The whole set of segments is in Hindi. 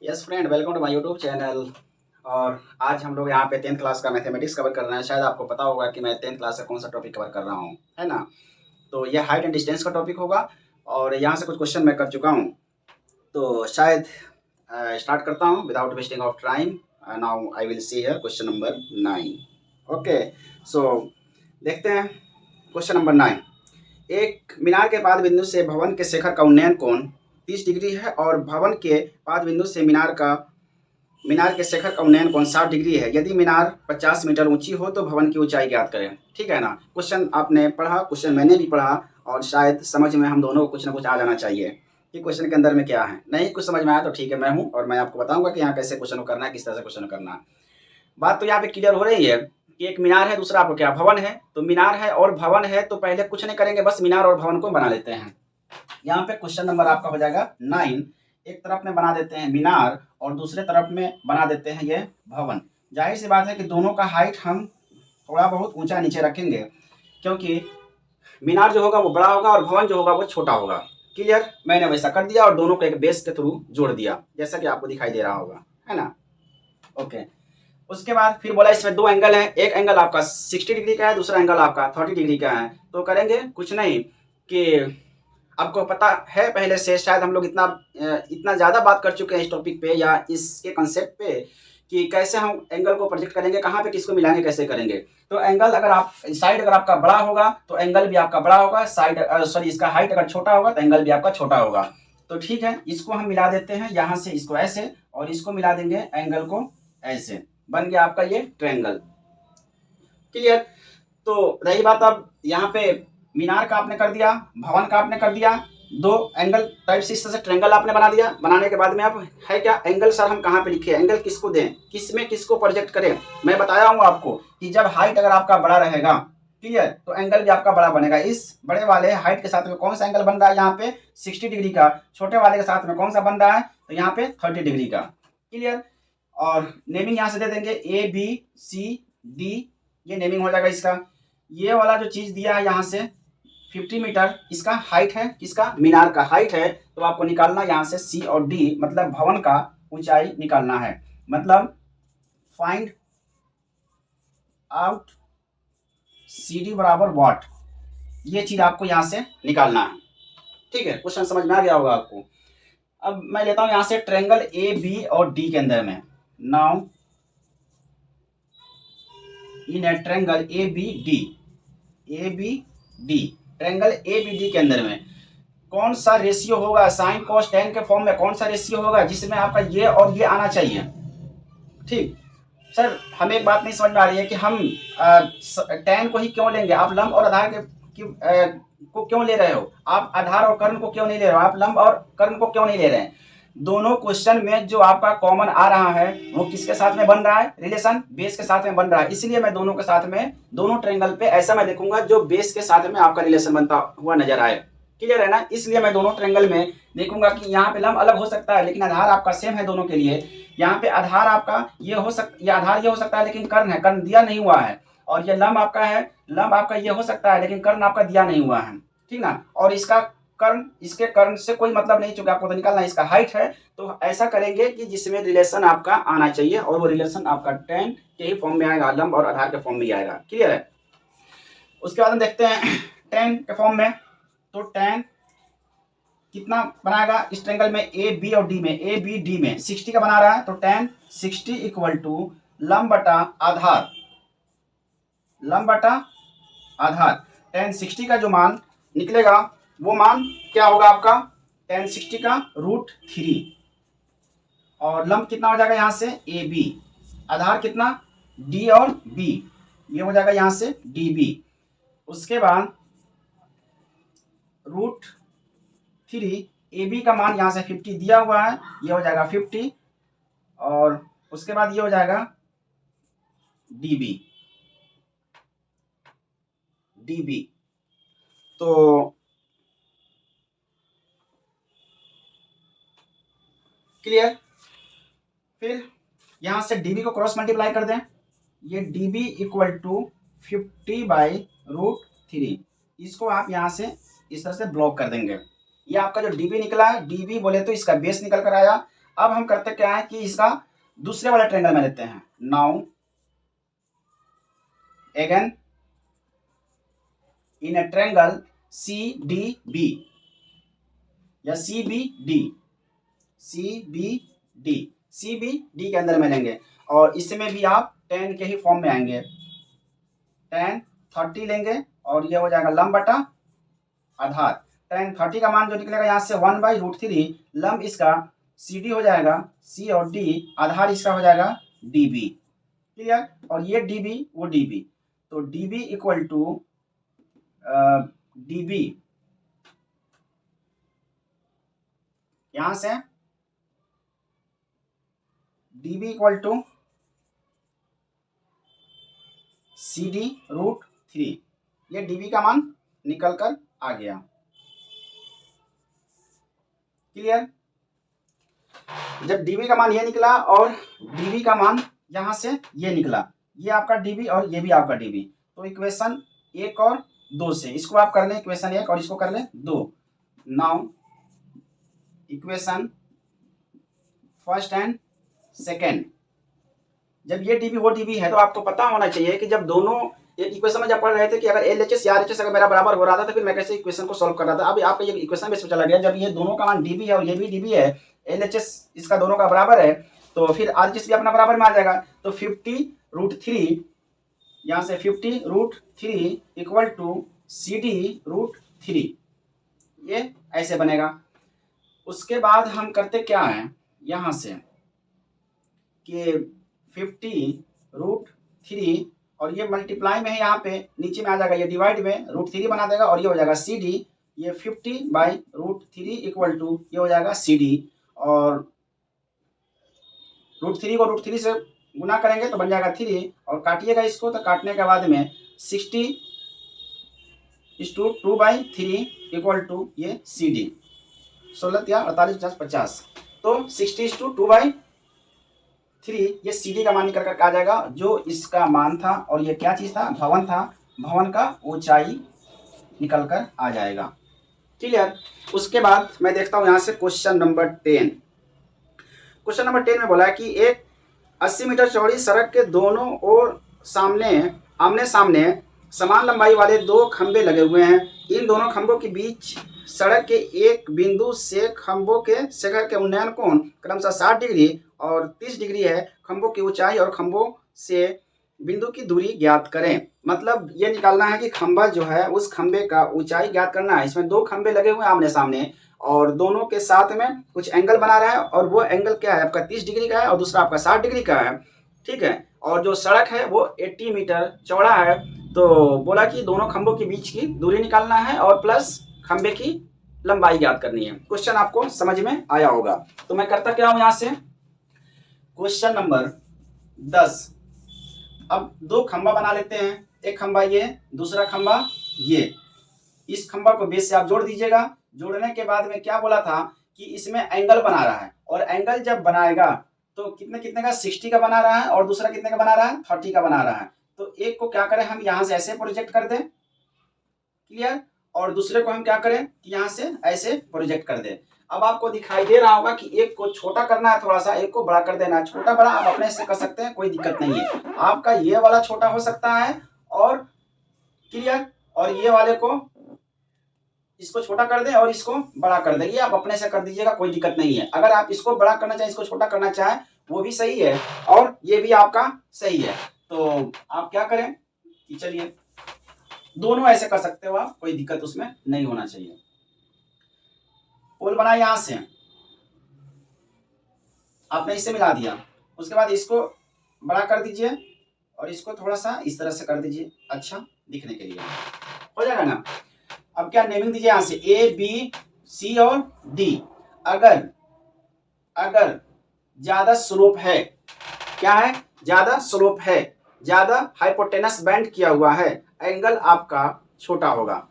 Yes friend, welcome to my YouTube channel. और आज हम लोग यहाँ पे 10th क्लास का मैथमेटिक्स कवर कर रहे हैं। शायद आपको पता होगा कि मैं 10th क्लास का कौन सा टॉपिक कवर कर रहा हूँ, है ना। तो ये हाइट एंड डिस्टेंस का टॉपिक होगा और यहाँ से कुछ क्वेश्चन मैं कर चुका हूँ। तो शायद स्टार्ट करता हूँ without wasting of time. Now I will see here question number 9। Okay, so देखते हैं क्वेश्चन नंबर 9। एक मीनार के पाद बिंदु से भवन के शिखर का उन्नयन कोण 30 डिग्री है और भवन के पाद बिंदु से मीनार के शिखर का उन्नयन कोण 60 डिग्री है। यदि मीनार 50 मीटर ऊंची हो तो भवन की ऊंचाई ज्ञात करें। ठीक है ना। क्वेश्चन आपने पढ़ा, क्वेश्चन मैंने भी पढ़ा और शायद समझ में हम दोनों को कुछ ना कुछ आ जाना चाहिए कि क्वेश्चन के अंदर में क्या है। नहीं कुछ समझ में आया तो ठीक है, मैं हूँ और मैं आपको बताऊंगा कि यहाँ कैसे क्वेश्चन को करना है, किस तरह से क्वेश्चन करना है। बात तो यहाँ पे क्लियर हो रही है कि एक मीनार है, दूसरा आपको क्या भवन है। तो मीनार है और भवन है तो पहले कुछ नहीं करेंगे, बस मीनार और भवन को बना लेते हैं। यहाँ पे क्वेश्चन नंबर आपका हो जाएगा 9। एक तरफ में बना देते हैं मीनार और दूसरे तरफ में बना देते हैं ये भवन। जाहिर सी बात है कि दोनों का हाइट हम थोड़ा बहुत ऊंचा नीचे रखेंगे, क्योंकि मीनार जो होगा वो बड़ा होगा और भवन जो होगा वो छोटा होगा। क्लियर, मैंने वैसा कर दिया और दोनों को एक बेस के थ्रू जोड़ दिया, जैसा कि आपको दिखाई दे रहा होगा, है ना। ओके, उसके बाद फिर बोला इसमें दो एंगल है, एक एंगल आपका 60 डिग्री का है, दूसरा एंगल आपका 30 डिग्री का है। तो करेंगे कुछ नहीं कि आपको पता है पहले से, शायद हम लोग इतना ज़्यादा बात कर चुके हैं इस टॉपिक पे या इसके कंसेप्ट पे कि कैसे हम एंगल को प्रोजेक्ट करेंगे, कहाँ पे किसको मिलाएंगे, कैसे करेंगे। तो एंगल साइड अगर आपका बड़ा होगा तो एंगल भी आपका बड़ा होगा, इसका हाइट अगर छोटा होगा तो एंगल भी आपका छोटा होगा। तो ठीक है, इसको हम मिला देते हैं, यहाँ से इसको ऐसे और इसको मिला देंगे एंगल को ऐसे, बन गया आपका ये ट्रायंगल। क्लियर। तो रही बात अब यहाँ पे मीनार का आपने कर दिया, भवन का आपने कर दिया, दो एंगल टाइप से इस तरह से ट्रायंगल आपने बना दिया। बनाने के बाद में अब है क्या, एंगल सर हम कहाँ पे लिखे, एंगल किसको दें, किस में किसको प्रोजेक्ट करें। मैं बताया हूँ आपको कि जब हाइट अगर आपका बड़ा रहेगा, क्लियर, तो एंगल भी आपका बड़ा बनेगा। इस बड़े वाले हाइट के साथ में कौन सा एंगल बन रहा है यहाँ पे 60 डिग्री का, छोटे वाले के साथ में कौन सा बन रहा है तो यहाँ पे 30 डिग्री का। क्लियर। और नेमिंग यहाँ से दे देंगे ABCD, ये नेमिंग हो जाएगा इसका। ये वाला जो चीज दिया है यहाँ से 50 मीटर इसका हाइट है, किसका, मीनार का हाइट है। तो आपको निकालना यहाँ से C और D, मतलब भवन का ऊंचाई निकालना है। मतलब फाइंड आउट CD बराबर वॉट, ये चीज आपको यहाँ से निकालना है। ठीक है, क्वेश्चन समझ में आ गया होगा आपको। अब मैं लेता हूँ यहाँ से ट्रायंगल AB और D के अंदर में। Now in a triangle ABD triangle ABD के अंदर में कौन सा रेशियो होगा, साइन कॉस टेन के फॉर्म में कौन सा रेशियो होगा जिसमें आपका ये और ये आना चाहिए। ठीक। सर हमें एक बात नहीं समझ में आ रही है कि हम टेन को ही क्यों लेंगे, आप लंब और आधार को क्यों ले रहे हो, आप आधार और कर्ण को क्यों नहीं ले रहे हो, आप लंब और कर्ण को क्यों नहीं ले रहे हैं। दोनों क्वेश्चन में जो आपका कॉमन आ रहा है वो किसके साथ में बन रहा है, रिलेशन बेस के साथ में बन रहा है। इसलिए मैं दोनों के साथ में, दोनों ट्रायंगल पे ऐसा मैं देखूंगा जो बेस के साथ में आपका रिलेशन बनता हुआ नजर आए। क्लियर है ना। इसलिए मैं दोनों ट्रायंगल में देखूंगा कि यहाँ पे लंब अलग हो सकता है लेकिन आधार आपका सेम है दोनों के लिए। यहाँ पे आधार आपका ये आधार ये हो सकता है लेकिन कर्ण है, कर्ण दिया नहीं हुआ है। और ये लंब आपका है, लंब आपका ये हो सकता है लेकिन कर्ण आपका दिया नहीं हुआ है। ठीक ना। और इसका कर्ण, इसके कर्ण से कोई मतलब नहीं, चूंकि आपको तो निकालना इसका हाइट है। तो ऐसा करेंगे कि जिसमें रिलेशन आपका आना चाहिए और वो रिलेशन आपका टेन के ही फॉर्म में आएगा, लंब और आधार के फॉर्म में आएगा। क्लियर है। उसके बाद हम देखते हैं टेन के फॉर्म में। तो टेन कितना बनाएगा इस ट्रायंगल में AB और D में, ABD में 60 का बना रहा है। तो टेन 60 इक्वल टू लंब बटा आधार, लंब बटा आधार। टेन 60 का जो मान निकलेगा वो मान क्या होगा आपका, टेन 60 का √3 और लंब कितना हो जाएगा यहाँ से AB, आधार कितना D और B, ये हो जाएगा यहाँ से DB। उसके बाद √3, AB का मान यहाँ से 50 दिया हुआ है, ये हो जाएगा 50 और उसके बाद ये हो जाएगा DB। तो क्लियर। फिर यहां से DB को क्रॉस मल्टीप्लाई कर दें, ये DB इक्वल टू 50/√3। इसको आप यहां से इस तरह से ब्लॉक कर देंगे। ये आपका जो DB निकला है, DB बोले तो इसका बेस निकल कर आया। अब हम करते क्या है कि इसका दूसरे वाला ट्रायंगल में लेते हैं। Now again in a triangle CDB या CBD के अंदर में लेंगे और इसमें भी आप tan के ही फॉर्म में आएंगे। tan 30 लेंगे और ये हो जाएगा लंब बटा आधार। tan 30 का मान जो निकलेगा यहाँ से 1/√3, लंब इसका CD हो जाएगा, C और D, आधार इसका हो जाएगा DB। क्लियर? और ये DB वो DB, तो DB इक्वल टू DB यहां से DB इक्वल टू CD√3, ये DB का मान निकल कर आ गया। क्लियर? जब DB का मान ये निकला और DB का मान यहां से ये निकला, ये आपका DB और ये भी आपका DB, तो इक्वेशन 1 और 2 से इसको आप कर लें इक्वेशन 1 और इसको कर लें 2। Now equation first and second, जब ये DB वो DB है तो आपको पता होना चाहिए कि जब दोनों एक इक्वेशन में जब पढ़ रहे थे कि अगर LHS या RHS अगर मेरा बराबर हो रहा था तो फिर मैं कैसे इक्वेशन को सॉल्व कर रहा था। अब आपका ये इक्वेशन बेस पे चला गया, जब ये दोनों का मान DB है और ये भी DB है, LHS इसका दोनों का बराबर है, तो फिर RHS भी अपना बराबर में आ जाएगा। तो 50√3 यहाँ से 50√3 इक्वल टू CD√3, ये ऐसे बनेगा। उसके बाद हम करते क्या है यहाँ से कि 50√3 और ये मल्टीप्लाई में है, यहाँ पे नीचे में आ जाएगा, ये डिवाइड में √3 बना देगा और ये हो जाएगा CD, ये 50/√3 इक्वल टू ये हो जाएगा CD, और √3 को √3 से गुना करेंगे तो बन जाएगा 3 और काटिएगा इसको, तो काटने के बाद में 60:2/3 इक्वल टू ये CD, 16 या 48 50 50, तो 60:2/3 ये CD का मान निकल कर आ जाएगा, जो इसका मान था। और ये क्या चीज था? भवन था, भवन का ऊंचाई निकल कर आ जाएगा। क्लियर? उसके बाद मैं देखता हूं यहां से क्वेश्चन नंबर 10। क्वेश्चन नंबर 10 में बोला है कि एक 80 मीटर चौड़ी सड़क के दोनों ओर आमने सामने समान लंबाई वाले 2 खंबे लगे हुए हैं। इन दोनों खंभों के बीच सड़क के एक बिंदु से खंभों के शिखर के उन्नयन कोण क्रमशः 60 डिग्री और 30 डिग्री है। खंभों की ऊंचाई और खंभों से बिंदु की दूरी ज्ञात करें। मतलब ये निकालना है कि खंभा जो है उस खंभे का ऊंचाई ज्ञात करना है। इसमें 2 खंभे लगे हुए हैं आमने सामने और दोनों के साथ में कुछ एंगल बना रहा है, और वो एंगल क्या है? आपका 30 डिग्री का है और दूसरा आपका 60 डिग्री का है। ठीक है, और जो सड़क है वो 80 मीटर चौड़ा है। तो बोला कि दोनों खंभों के बीच की दूरी निकालना है और प्लस खंभे की लंबाई ज्ञात करनी है। क्वेश्चन आपको समझ में आया होगा। तो मैं करता क्या हूं यहां से, क्वेश्चन नंबर 10। अब 2 खंभा बना लेते हैं, एक खंभा ये, दूसरा खंभा ये। इस खंभा को बेस से आप जोड़ दीजिएगा। जोड़ने के बाद में क्या बोला था कि इसमें एंगल बना रहा है, और एंगल जब बनाएगा तो कितने का 60 का बना रहा है और दूसरा कितने का बना रहा है? 30 का बना रहा है। तो एक को क्या करें हम यहां से ऐसे प्रोजेक्ट कर दें। क्लियर? और दूसरे को हम क्या करें कि यहां से ऐसे प्रोजेक्ट कर दें। अब आपको दिखाई दे रहा होगा कि एक को छोटा करना है थोड़ा सा, एक को बड़ा कर देना है। छोटा बड़ा आप अपने से कर सकते हैं, कोई दिक्कत नहीं है। आपका ये वाला छोटा हो सकता है और क्लियर, और ये वाले को इसको छोटा कर दें और इसको बड़ा कर दें। ये आप अपने से कर दीजिएगा, कोई दिक्कत नहीं है। अगर आप इसको बड़ा करना चाहें, इसको छोटा करना चाहें, वो भी सही है और ये भी आपका सही है। तो आप क्या करें कि चलिए दोनों ऐसे कर सकते हो आप, कोई दिक्कत उसमें नहीं होना चाहिए। पोल बना यहां से, आपने इससे मिला दिया, उसके बाद इसको बड़ा कर दीजिए और इसको थोड़ा सा इस तरह से कर दीजिए, अच्छा दिखने के लिए हो जाएगा ना। अब क्या नेमिंग दीजिए यहां से A B C और D। अगर ज्यादा स्लोप है, क्या है? ज्यादा स्लोप है, ज्यादा हाइपोटेनस बैंड किया हुआ है, एंगल आपका छोटा होगा।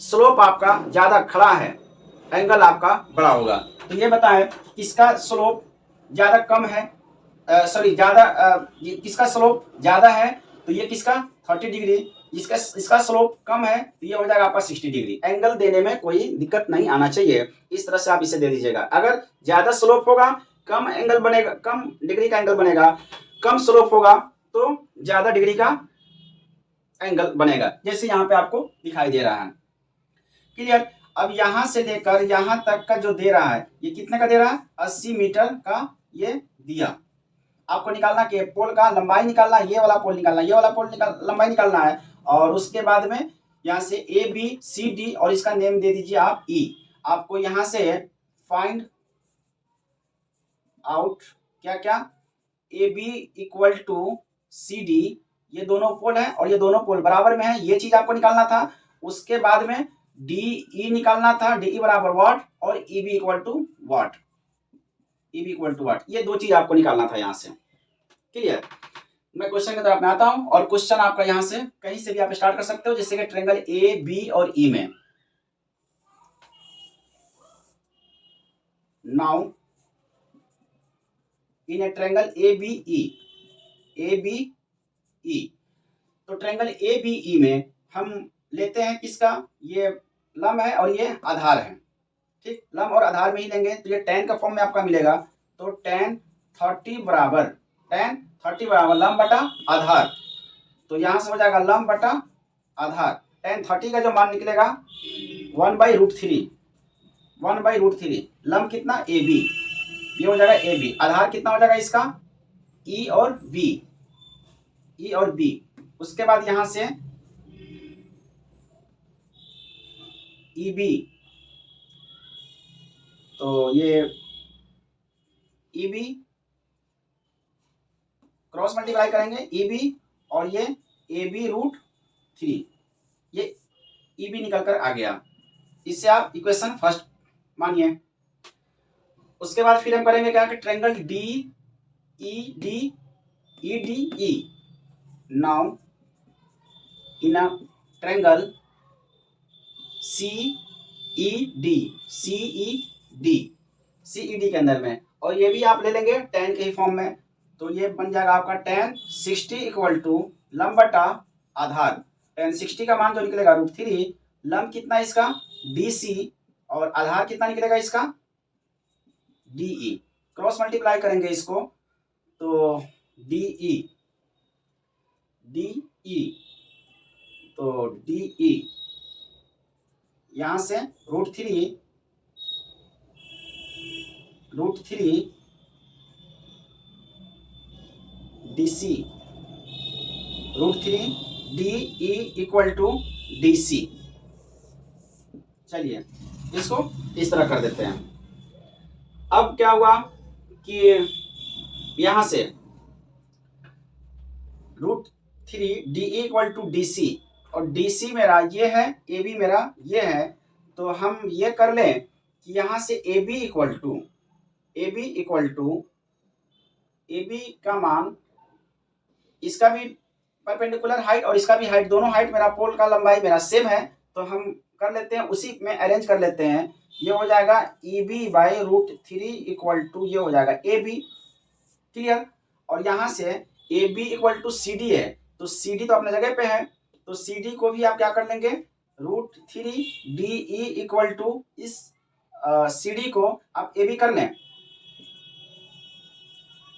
स्लोप आपका ज्यादा खड़ा है, एंगल आपका बड़ा होगा। तो ये बताएं किसका स्लोप ज्यादा कम है, किसका स्लोप ज्यादा है? तो ये किसका 30 डिग्री, इसका स्लोप कम है तो ये हो जाएगा आपका 60 डिग्री। एंगल देने में कोई दिक्कत नहीं आना चाहिए, इस तरह से आप इसे दे दीजिएगा। अगर ज्यादा स्लोप होगा कम एंगल बनेगा, कम डिग्री का एंगल बनेगा, कम स्लोप होगा तो ज्यादा डिग्री का एंगल बनेगा, जैसे यहाँ पे आपको दिखाई दे रहा है। क्लियर। अब यहां से लेकर यहां तक का जो दे रहा है ये कितने का दे रहा है, 80 मीटर का ये दिया। आपको निकालना कि पोल का लंबाई निकालना, ये वाला पोल निकालना, ये वाला पोल लंबाई निकालना है। और उसके बाद में यहाँ से ए बी सी डी और इसका नेम दे दीजिए आप ई। आपको यहाँ से फाइंड आउट क्या क्या, A B equal to C D, ये दोनों पोल है और ये दोनों पोल बराबर में है, ये चीज आपको निकालना था। उसके बाद में डी ई निकालना था, डी ई बराबर वाट और E B equal to what, E B equal to what, ये दो चीज आपको निकालना था यहाँ से। क्लियर। मैं क्वेश्चन की तरफ में आता हूं और क्वेश्चन आपका यहाँ से कहीं से भी आप स्टार्ट कर सकते हो, जैसे कि ट्रायंगल ए बी और ई में। Now in a triangle A B E, A B E, तो ट्रायंगल ए बी ई में हम लेते हैं किसका, ये लंब है और ये आधार है। ठीक, लंब और आधार में ही लेंगे तो ये tan का फॉर्म में आपका मिलेगा। तो tan 30 बराबर, tan 30 बराबर लंब बटा आधार, तो यहां से हो जाएगा लंब बटा आधार। tan 30 का जो मान निकलेगा 1/√3, 1/√3। लंब कितना, ए बी, ये हो जाएगा ए बी। आधार कितना हो जाएगा इसका, ई और बी, ई और बी। उसके बाद यहां से ई बी, तो ये ई बी क्रॉस मल्टीप्लाई करेंगे, ई बी और ये ए बी √3, ये ई बी निकल कर आ गया। इससे आप इक्वेशन फर्स्ट मानिए। उसके बाद फिर हम करेंगे क्या कि triangle D E D, E D E. Now in a triangle C E D, C E D, C E D के अंदर में, और ये भी आप ले लेंगे tan के ही फॉर्म में। तो ये बन जाएगा आपका tan 60 इक्वल टू लंब बटा आधार। tan 60 का मान जो निकलेगा √3, लंब कितना इसका डी सी और आधार कितना निकलेगा इसका डी ई। क्रॉस मल्टीप्लाई करेंगे इसको तो डी ई, डी ई, तो डी ई यहां से √3 D C, √3 D E equal to D C. चलिए इसको इस तरह कर देते हैं। अब क्या हुआ कि यहां से √3 D E equal to D C, और डी सी मेरा ये है, ए बी मेरा ये है। तो हम ये कर लें कि यहां से A B equal to, A B equal to, A B का मान, इसका भी परपेंडिकुलर हाइट और इसका भी हाइट, दोनों हाइट मेरा पोल का लंबाई मेरा सेम है, तो हम कर लेते हैं उसी में अरेंज कर लेते हैं। ये हो जाएगा E B by √3 equal to, ये हो जाएगा ए बी। क्लियर। और यहाँ से A B equal to C D है, तो सी डी तो अपने जगह पे है, तो सी डी को भी आप क्या कर लेंगे √3 डी ई इक्वल टू, इस सी डी को आप ए बी कर लें,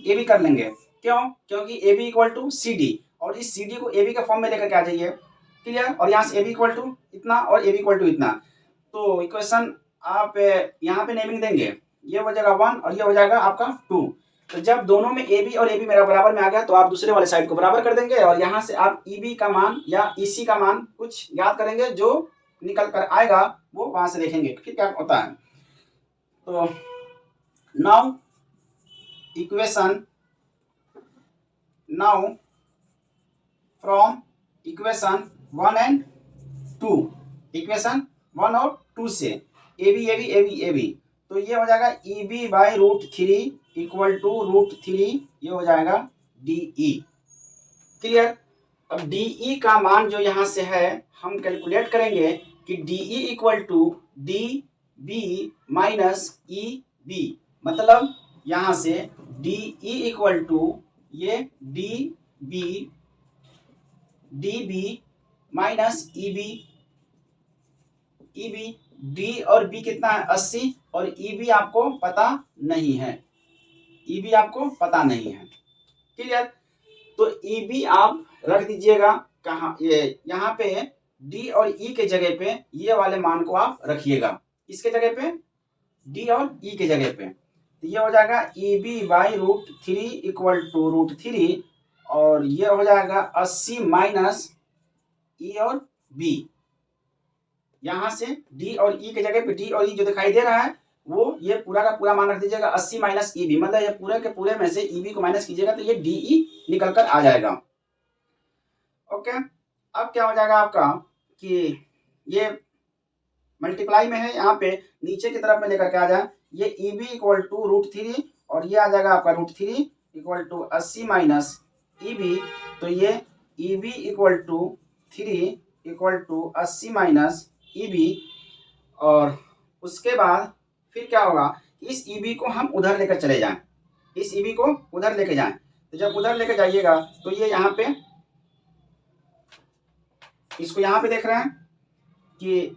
ए बी कर लेंगे। क्यों, क्योंकि A B equal to C D, और इस सी डी को ए बी के फॉर्म में लेकर के आ जाइए। क्लियर। और यहाँ से ए बी इक्वल टू इतना और ए बी इक्वल टू इतना, तो इक्वेशन आप यहाँ पे नेमिंग देंगे, ये हो जाएगा 1 और ये हो जाएगा आपका 2। तो जब दोनों में ए बी और ए बी मेरा बराबर में आ गया तो आप दूसरे वाले साइड को बराबर कर देंगे, और यहाँ से आप ई बी का मान या ई सी का मान कुछ याद करेंगे, जो निकल कर आएगा वो वहां से देखेंगे फिर क्या होता है। तो now equation, now from equation 1 and 2, equation 1 और 2 से A B A B A B A B, तो ये हो जाएगा E B by √3 equal to √3, ये हो जाएगा डी ई। क्लियर। अब डी ई का मान जो यहाँ से है हम कैलकुलेट करेंगे कि D E equal to D B minus E B, मतलब यहाँ से डी ई इक्वल टू ये D B, D B minus E B, E B, D और बी कितना है 80 और ई बी आपको पता नहीं है। EB आपको पता नहीं है, क्लियर। तो EB आप रख दीजिएगा कहाँ, ये यहाँ पे D और E के जगह पे ये वाले मान को आप रखिएगा, इसके जगह पे D और E के जगह पे, तो ये हो जाएगा EB बाई √3 इक्वल टू √3 और ये हो जाएगा 80 माइनस E और B। यहाँ से D और E के जगह पे D और E जो दिखाई दे रहा है वो ये पूरा का पूरा मान रख दीजिएगा 80 माइनस EB, मतलब ये पूरे के पूरे में से EB को माइनस कीजिएगा तो ये DE निकल कर आ जाएगा। ओके, अब क्या हो जाएगा आपका कि ये मल्टीप्लाई में है, यहाँ पे नीचे की तरफ में लेकर के आ जाए, ये EB इक्वल टू √3 और ये आ जाएगा आपका √3 इक्वल टू 80 माइनस EB, तो ये EB equal to 3 equal to 80 minus EB, और उसके बाद फिर क्या होगा, इस EB को हम उधर लेकर चले जाएं, इस EB को उधर लेके जाएं, तो जब उधर लेकर जाइएगा तो ये यहाँ पे, इसको यहाँ पे देख रहे हैं कि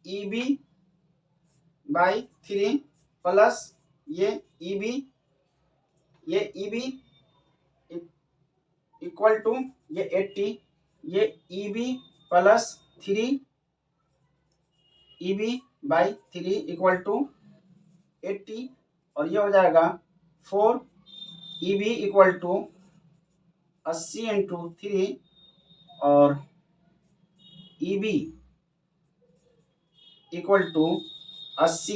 EB बाई 3 प्लस ये EB इक्वल टू ये 80, ये EB plus 3 EB by 3 equal to 80 और ये हो जाएगा 4 EB इक्वल टू 80 इंटू 3 और EB equal to 80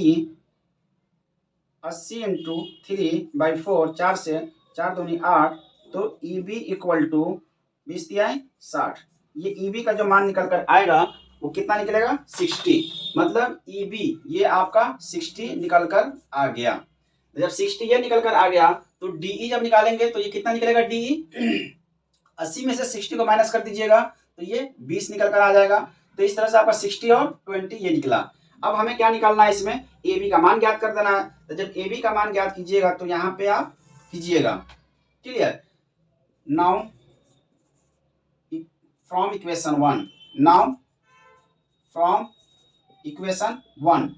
into 3 by 4, 4 से 4 दूनी 8, तो EB इक्वल टू 20 दिया है 60। ये EB का जो मान निकल कर आएगा वो कितना निकलेगा 60, मतलब EB ये आपका 60 निकल कर आ गया। जब 60 ये निकल कर आ गया तो DE जब निकालेंगे तो ये कितना निकलेगा DE 80 में से 60 को माइनस कर दीजिएगा तो ये 20 निकल कर आ जाएगा। तो इस तरह से आपका 60 और 20 ये निकला। अब हमें क्या निकालना है, इसमें AB का मान ज्ञात कर देना है। तो जब AB का मान ज्ञात कीजिएगा तो यहाँ पे आप कीजिएगा, clear. Now from equation 1, now from equation 1,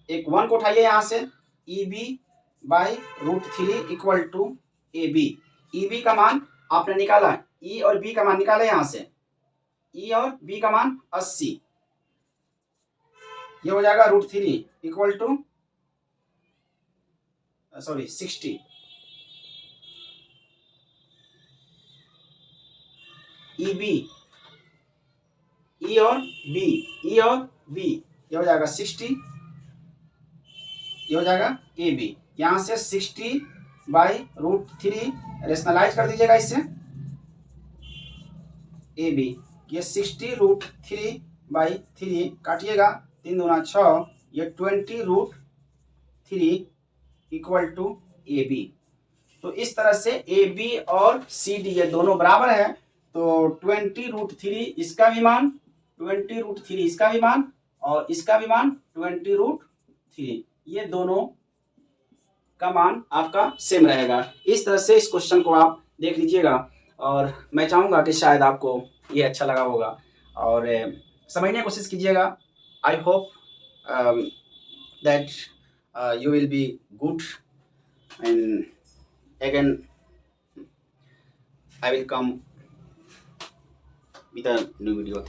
एक 1 को उठाइए यहाँ से, EB by √3 equal to AB। EB का मान आपने निकाला, E और B का मान निकाला यहाँ से, E और B का मान 80, ये हो जाएगा √3 इक्वल टू 60, EB E और B ये हो जाएगा 60, ये हो जाएगा AB। यहाँ से 60 बाई √3 रेशनलाइज कर दीजिएगा इससे, AB ये 60 √3 बाई 3 काटिएगा, 3 दूना 6, ये 20 √3 इक्वल टू AB। तो इस तरह से AB और CD ये दोनों बराबर है, तो 20 √3 इसका भी मान, 20 √3 इसका भी मान और इसका भी मान 20 √3, ये दोनों का मान आपका सेम रहेगा। इस तरह से इस क्वेश्चन को आप देख लीजिएगा और मैं चाहूँगा कि शायद आपको ये अच्छा लगा होगा और समझने की कोशिश कीजिएगा। I hope that you will be good, and again I will come with a new video.